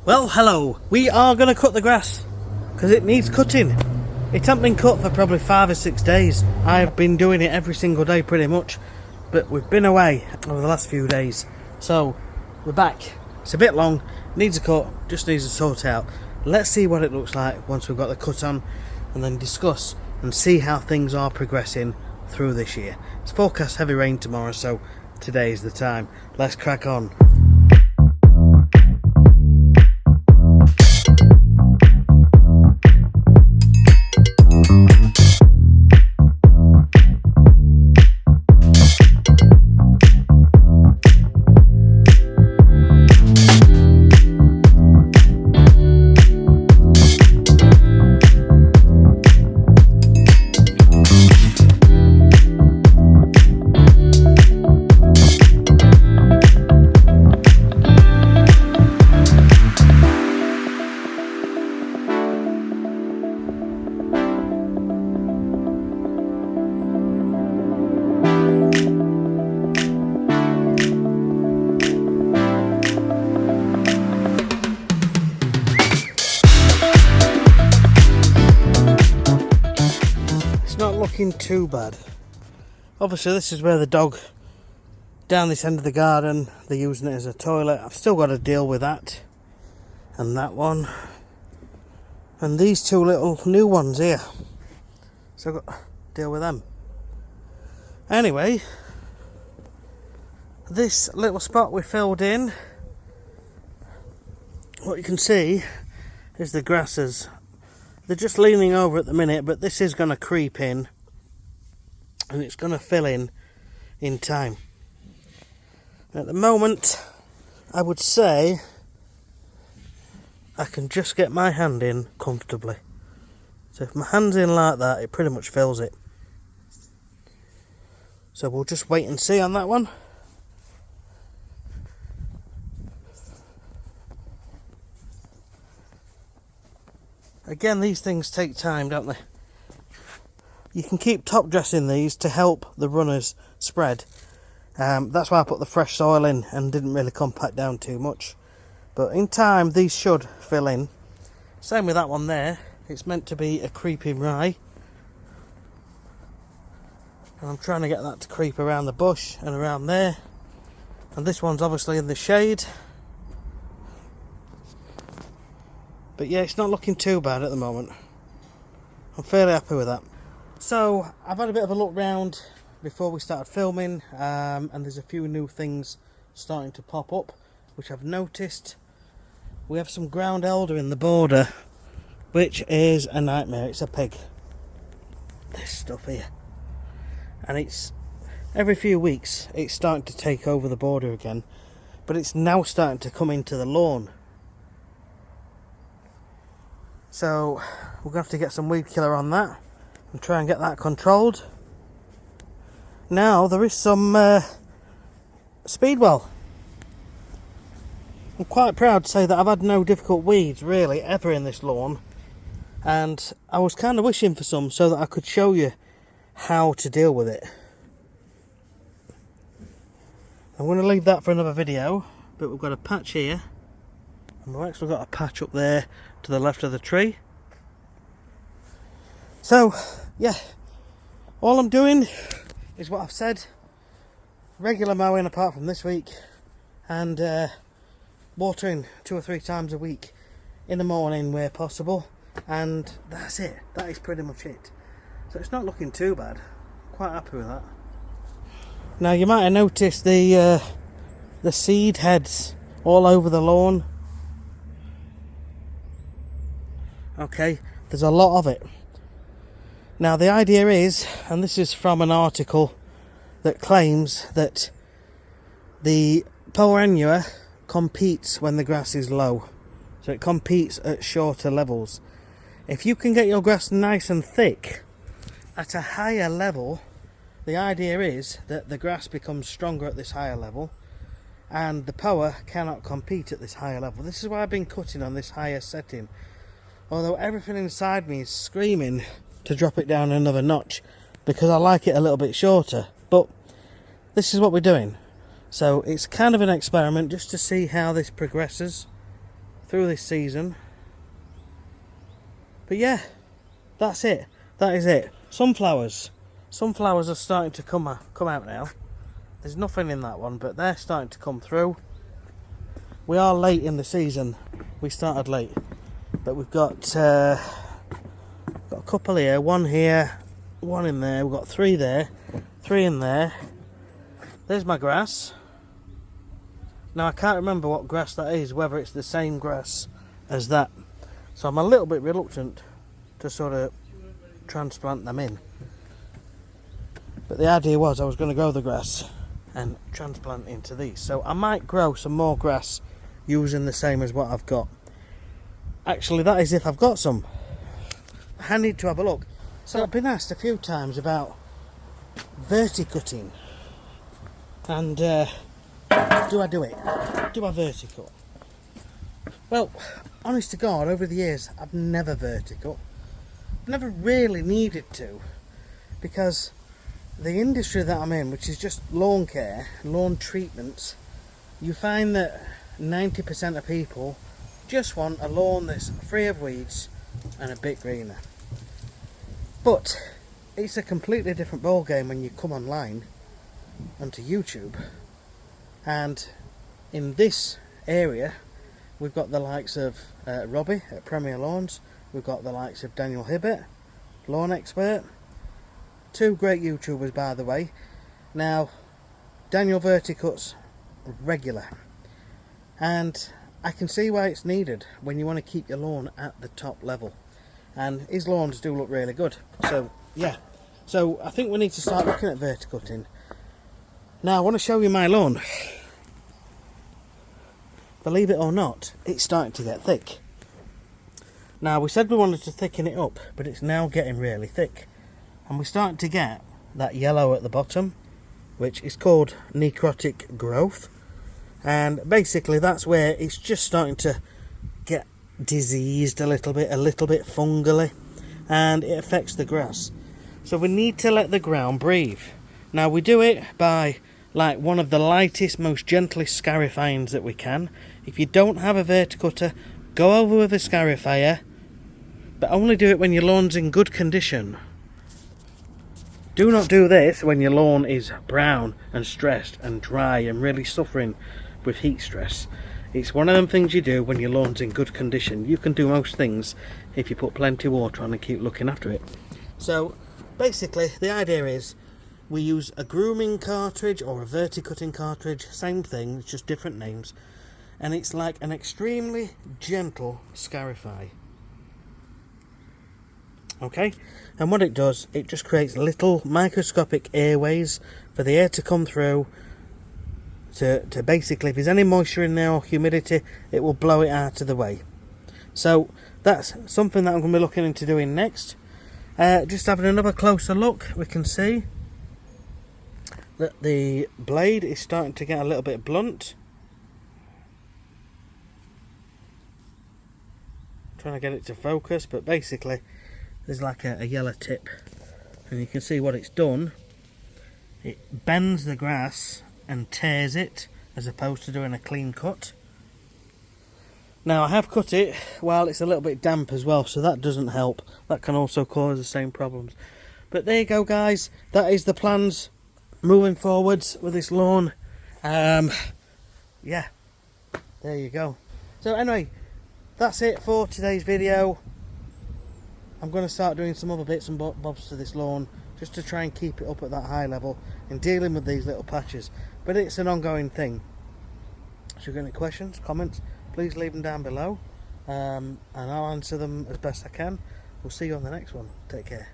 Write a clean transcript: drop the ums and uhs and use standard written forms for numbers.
Well, hello. We are going to cut the grass because it needs cutting. It hasn't been cut for probably 5 or 6 days. I've been doing it every single day pretty much, but we've been away over the last few days. So we're back. It's a bit long, needs a cut, just needs to sort out. Let's see what it looks like once we've got the cut on, and then discuss and see how things are progressing through this year. It's forecast heavy rain tomorrow, so today is the time. Let's crack on. Looking too bad. Obviously this is where the dog, down this end of the garden, they're using it as a toilet. I've still got to deal with that and that one and these two little new ones here, so I've got to deal with them. Anyway, this little spot we filled in, what you can see is the grasses. They're just leaning over at the minute, but this is going to creep in and it's going to fill in time. At the moment, I would say I can just get my hand in comfortably. So if my hand's in like that, it pretty much fills it. So we'll just wait and see on that one. Again, these things take time, don't they? You can keep top dressing these to help the runners spread. That's why I put the fresh soil in and didn't really compact down too much. But in time, these should fill in. Same with that one there. It's meant to be a creeping rye. And I'm trying to get that to creep around the bush and around there. And this one's obviously in the shade. But yeah, it's not looking too bad at the moment. I'm fairly happy with that. So I've had a bit of a look round before we started filming, and there's a few new things starting to pop up which I've noticed. We have some ground elder in the border, which is a nightmare. It's a pig, this stuff here, and it's every few weeks it's starting to take over the border again, but it's now starting to come into the lawn. So we're going to have to get some weed killer on that and try and get that controlled. Now there is some speedwell. I'm quite proud to say that I've had no difficult weeds really ever in this lawn, and I was kind of wishing for some so that I could show you how to deal with it. I'm going to leave that for another video, but we've got a patch here and we've actually got a patch up there to the left of the tree. So yeah, all I'm doing is what I've said, regular mowing apart from this week, and watering 2 or 3 times a week in the morning where possible, and that's it. That is pretty much it. So it's not looking too bad. Quite happy with that. Now you might have noticed the seed heads all over the lawn. Okay, there's a lot of it. Now the idea is, and this is from an article that claims that the Pomerania competes when the grass is low. So it competes at shorter levels. If you can get your grass nice and thick at a higher level, the idea is that the grass becomes stronger at this higher level and the power cannot compete at this higher level. This is why I've been cutting on this higher setting. Although everything inside me is screaming to drop it down another notch because I like it a little bit shorter, but this is what we're doing. So it's kind of an experiment just to see how this progresses through this season. But yeah, that's it. That is it. Sunflowers are starting to come out now. There's nothing in that one, but they're starting to come through. We are late in the season. We started late, but we've got a couple here, one in there. We've got 3 there, 3 in there. There's my grass. Now I can't remember what grass that is, whether it's the same grass as that. So I'm a little bit reluctant to sort of transplant them in. But the idea was I was going to grow the grass and transplant into these. So I might grow some more grass using the same as what I've got. Actually, that is if I've got some. I need to have a look. So I've been asked a few times about verticutting. And do I do it? Do I verticut? Well, honest to God, over the years I've never verticut. I've never really needed to, because the industry that I'm in, which is just lawn care, lawn treatments, you find that 90% of people just want a lawn that's free of weeds and a bit greener. But it's a completely different ball game when you come online onto YouTube. And in this area, we've got the likes of Robbie at Premier Lawns. We've got the likes of Daniel Hibbert, lawn expert. 2 great YouTubers, by the way. Now, Daniel verticuts regular, and I can see why it's needed when you want to keep your lawn at the top level. And his lawns do look really good. So yeah, so I think we need to start looking at verticutting. Now I want to show you my lawn. Believe it or not, it's starting to get thick. Now we said we wanted to thicken it up, but it's now getting really thick. And we're starting to get that yellow at the bottom, which is called necrotic growth. And basically that's where it's just starting to get diseased a little bit fungally, and it affects the grass. So we need to let the ground breathe. Now we do it by like one of the lightest, most gentlest scarifyings that we can. If you don't have a verticutter, go over with a scarifier, but only do it when your lawn's in good condition. Do not do this when your lawn is brown and stressed and dry and really suffering with heat stress. It's one of them things you do when your lawn's in good condition. You can do most things if you put plenty of water on and keep looking after it. So basically the idea is we use a grooming cartridge or a verticutting cartridge, same thing, it's just different names, and it's like an extremely gentle scarify. Okay, and what it does, it just creates little microscopic airways for the air to come through to basically, if there's any moisture in there or humidity, it will blow it out of the way. So that's something that I'm going to be looking into doing next. Just having another closer look, we can see that the blade is starting to get a little bit blunt. Trying to get it to focus, but basically there's like a yellow tip, and you can see what it's done. It bends the grass and tears it as opposed to doing a clean cut. Now I have cut it while it's a little bit damp as well, so that doesn't help. That can also cause the same problems. But there you go guys, that is the plans moving forwards with this lawn. Yeah, there you go. So anyway, that's it for today's video. I'm going to start doing some other bits and bobs to this lawn just to try and keep it up at that high level and dealing with these little patches. But it's an ongoing thing. So if you've got any questions, comments, please leave them down below, and I'll answer them as best I can. We'll see you on the next one. Take care.